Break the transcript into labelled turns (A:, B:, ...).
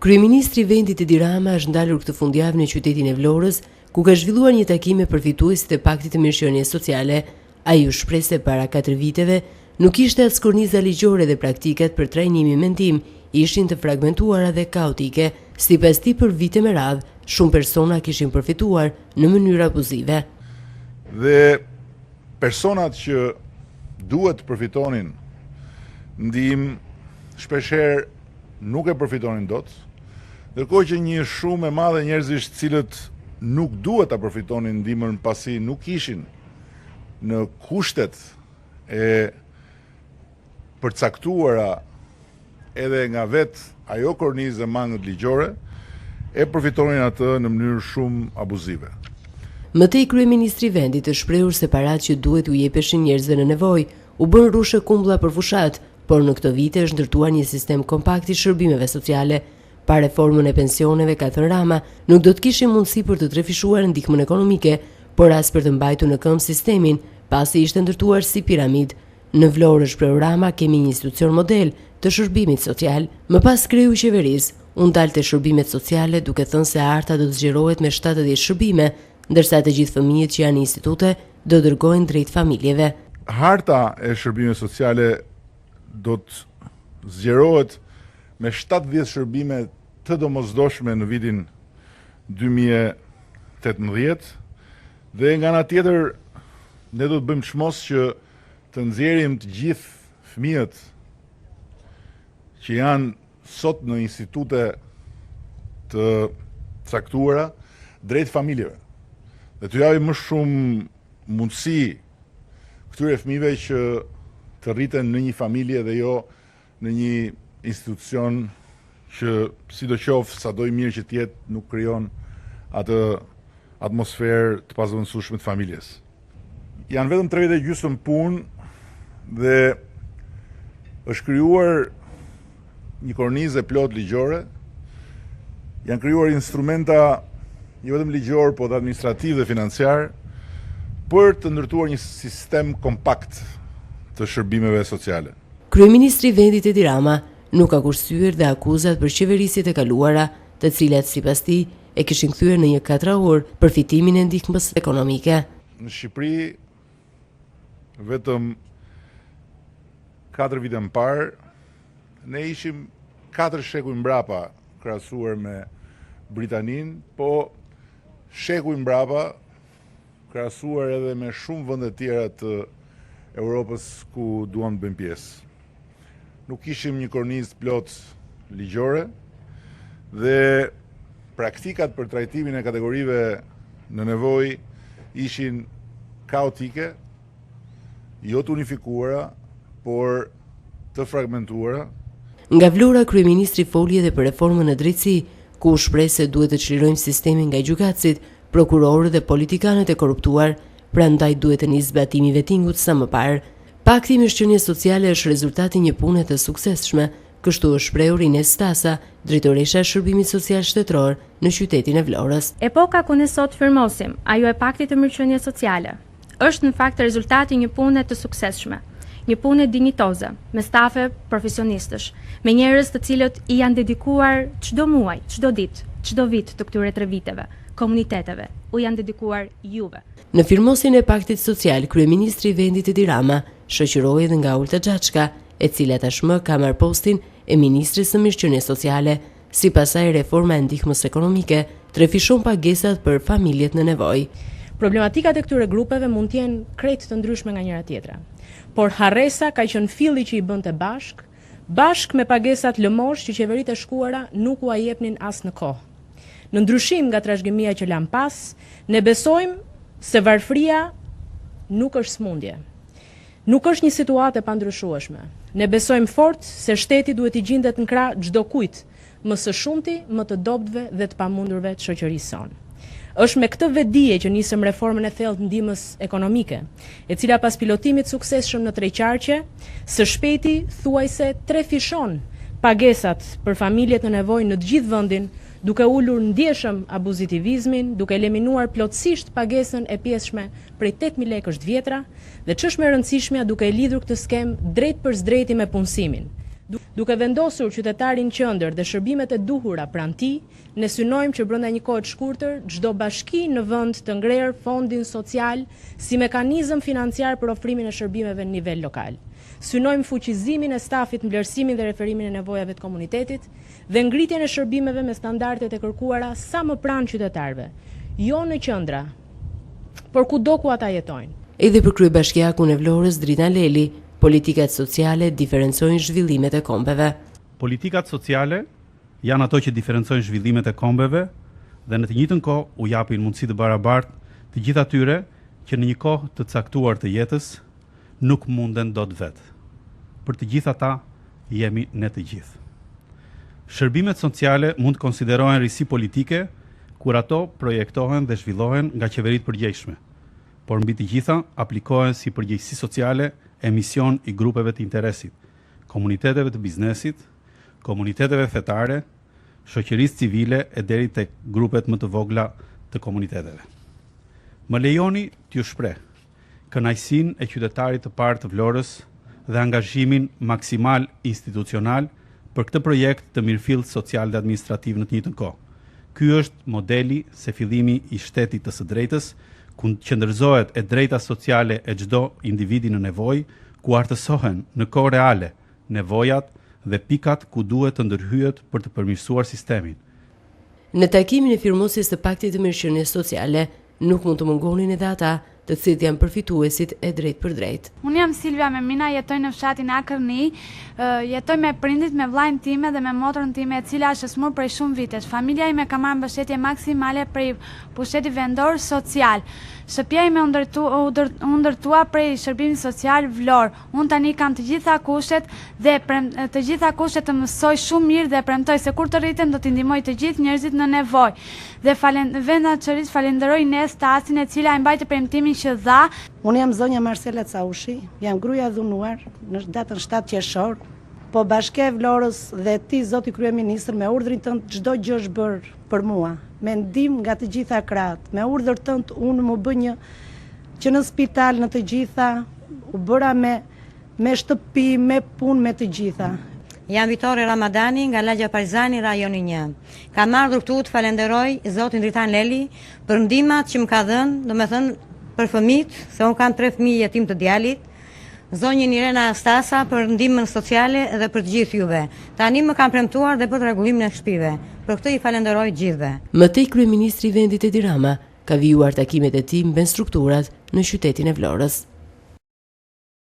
A: Kryeministri i vendit Edi Rama është ndalur këtë fundjavë në qytetin e Vlorës, ku ka zhvilluar një takim me përfituesit e paktit të mirëqenies sociale. Ai u shpreh se para 4 viteve nuk ishte as korniza ligjore dhe praktikat për trajnimi mendim ishin të fragmentuara dhe kaotike. Sipas tij, për vite me radhë, shumë persona kishin përfituar në mënyrë abuzive.
B: Dhe personat që duhet përfitonin ndihmë shpeshherë nuk e përfitonin dot, ndërkohë që një shumë e madhe njerëzish cilët nuk duhet ta përfitonin ndihmën pasi nuk ishin në kushtet e përcaktuara edhe nga vetë ajo kornizë e mangët ligjore, e përfitonin atë në mënyrë shumë abuzive.
A: Mëtej kryeministri i vendit është shprehur se paratë që duhet u jepeshin njerëzve në nevojë u bën rrushë kumbulla për fushat, por në këto vite është ndërtuar një sistem kompakt i shërbimeve sociale. Pa reformën e pensioneve, ka thënë Rama, nuk do të kishin mundësi për të trefishuar ndihmën ekonomike, por as për të mbajtur në këmbë sistemin, pasi ishte ndërtuar si piramid. Në Vlorë, shpreh Rama, kemi një institucion model të shërbimit social. Më pas kreu i qeverisë, u ndal te shërbimet sociale, duke thënë se harta do të zgjerohet me 70 shërbime, ndërsa të gjithë fëmijët që janë në institute do dërgohen drejt familjeve.
B: Harta e shërbimeve sociale do të zgjerohet me 70 shërbime të domosdoshme në vitin 2018 dhe nga ana tjetër ne do të bëjmë çmos që të nxjerrim të gjithë fëmijët që janë sot në institute të caktuara drejt familjeve. Dhe të japim më shumë mundësi këtyre fëmijëve që të rriten në një familje dhe jo në një institucion që sidoqoftë sado i mirë që të jetë nuk krijon atë atmosferë të pazëvendësueshme të familjes. Janë vetëm 3 vjet e gjysmë punë dhe është krijuar një kornizë e plot ligjore. Janë krijuar instrumenta jo vetëm ligjor, por edhe administrativ dhe financiar për të ndërtuar një sistem kompakt të shërbimeve sociale.
A: Kryeministri i vendit Edi Rama nuk ka kursyer dhe akuzat për qeverisjet e kaluara, të cilat sipas tij e kishin kthyer në një katraur përfitimin e ndihmës ekonomike.
B: Në Shqipëri vetëm 4 vite më parë ne ishim 4 shekuj mbrapa krahasuar me Britaninë, po shekuj mbrapa krahasuar edhe me shumë vende tjera të Europës ku duam të bëjmë pjesë. Nuk ishim një kornizë plot ligjore dhe praktikat për trajtimin e kategorive në nevojë ishin kaotike, jo të unifikuara, por të fragmentuara.
A: Nga Vlora, kryeministri foli edhe për reformën e drejtësi, ku u shpreh se duhet të çlirojmë sistemin nga gjykatësit, prokurorët dhe politikanët e korruptuar, prandaj duhet të nisë zbatimi i vettingut sa më parë. Pakti i mirëqenies sociale është rezultati një pune të suksesshme, kështu është shprehur Ines Stasa, drejtoresha e shërbimit social shtetëror në qytetin e Vlorës.
C: Epoka ku ne sot firmosim, ajo e paktit të mirëqenies sociale, është në fakt rezultati një pune të suksesshme, një pune dinjitoze, me stafe profesionistësh, me njerëz të cilët i janë dedikuar çdo muaj, çdo ditë, çdo vit të këtyre 3 viteve, komuniteteve, u janë dedikuar juve.
A: Në firmosjen e paktit social, kryeministri i vendit Edi Rama shoqëroi edhe nga Ulta Xhaçka, e cila tashmë ka marrë postin e ministres së mirëqenies sociale. Sipas saj, reforma e ndihmës ekonomike trefishon pagesat për familjet në nevojë.
D: Problematikat e këtyre grupeve mund të jenë krejt të ndryshme nga njëra tjetra, por harresa ka qenë filli që i bënte bashk me pagesat lëmosh që qeveritë e shkuara nuk u jepnin as në kohë. Në ndryshim nga trashëgimia që lan pas, ne besojmë se varfëria nuk është smundje. Nuk është një situatë e pandryshueshme. Ne besojmë fort se shteti duhet i gjendet në krah çdo kujt, më së shumti më të dobëve dhe të pamundurve të shoqërisë sonë. Është me këtë vetdije që nisëm reformën e thellë të ndihmës ekonomike, e cila pas pilotimit suksesshëm në Treqarqe, së shpejti thuajse trefishon pagesat për familjet në nevojë në të gjithë vendin, duke ulur ndjeshëm abuzitivizmin, duke eliminuar plotësisht pagesën e pjesshme prej 8.000 lekësh të vjetra dhe ç'është më e rëndësishmja duke e lidhur këtë skem drejt për drejti me punësimin, Duke vendosur qytetarin qendër dhe shërbimet e duhura pranë tij, ne synojmë që brenda një kohe të shkurtër çdo bashki në vend të ngrer fondin social si mekanizëm financiar për ofrimin e shërbimeve në nivel lokal. Synojmë fuqizimin e stafit në vlerësimin dhe referimin e nevojave të komunitetit dhe ngritjen e shërbimeve me standardet e kërkuara sa më pranë qytetarëve, jo në qendra, por kudo ku ata jetojnë.
A: Edhe për kryebashkiakun e Vlorës, Drita Leli, politikat sociale diferencojnë zhvillimet e kombeve.
E: Politikat sociale janë ato që diferencojnë zhvillimet e kombeve dhe në të njëjtën kohë u japin mundësi të barabartë të gjithë atyre që në një kohë të caktuar të jetës nuk munden dot vetë. Për të gjithë ata jemi ne të gjithë. Shërbimet sociale mund të konsiderohen risi politike kur ato projektohen dhe zhvillohen nga qeveritë përgjegjshme, por mbi të gjitha aplikohen si përgjegjësi sociale e mision i grupeve të interesit, komuniteteve të biznesit, komuniteteve fetare, shoqërisë civile e deri tek grupet më të vogla të komuniteteve. Më lejoni t'ju shpreh kënaqësinë e qytetarit të parë të Vlorës dhe angazhimin maksimal institucional për këtë projekt të mirëfillt social dhe administrativ në të njëjtën kohë. Ky është modeli se fillimi i shtetit të së drejtës, ku qëndërzohet e drejta sociale e çdo individi në nevojë, ku artësohen në kohë reale nevojat dhe pikat ku duhet të ndërhyet për të përmirësuar sistemin.
A: Në takimin e firmosjes të paktit të mirëqenies sociale, nuk mund të mungonin edhe ata të cilët janë përfituesit e drejt për drejt.
F: Unë jam Silvia Memina, jetoj në fshatin Akërni, jetoj me prindit, me vllajën time dhe me motrën time e cila është e smur prej shumë vitesh. Familja ime ka marrë mbështetje maksimale prej pushtetit vendor social. Shtëpia ime u ndërtua prej shërbimit social Vlorë. Unë tani kam të gjitha kushtet dhe të gjitha kushtet të mësoj shumë mirë dhe premtoj se kur të rritem do t'i ndihmoj të gjithë njerëzit në nevojë. Dhe vendaçërisht falenderoj Nes Tasin e cila e mbajti premtimin që dha.
G: Unë jam zonja Marcela Caushi, jam gruaja e dhunuar në datën 7 qershor, po Bashkia e Vlorës dhe ti zoti kryeministër me urdhrin tënd çdo gjë është bërë për mua, me ndihmë nga të gjitha krahët. Me urdhër tënd unë më bë një që në spital në të gjitha u bëra me shtëpi, me punë, me të gjitha.
H: Jam Vitore Ramadani nga Lagja Partizani, rajoni 1. Kam ardhur këtu të falenderoj zotin Dritan Leli për ndihmat që më ka dhënë, domethënë për fëmijët, se unë kam 3 fëmijë jetim të djalit, zonjën Irena Stasa për ndihmën sociale dhe për të gjithë juve. Tani më kanë premtuar dhe për rregullimin e shtëpive. Për këtë i falenderoj gjithëve.
A: Mëtej kryeministri i vendit Edi Rama ka vijuar takimet e tij mbi strukturat në qytetin e Vlorës.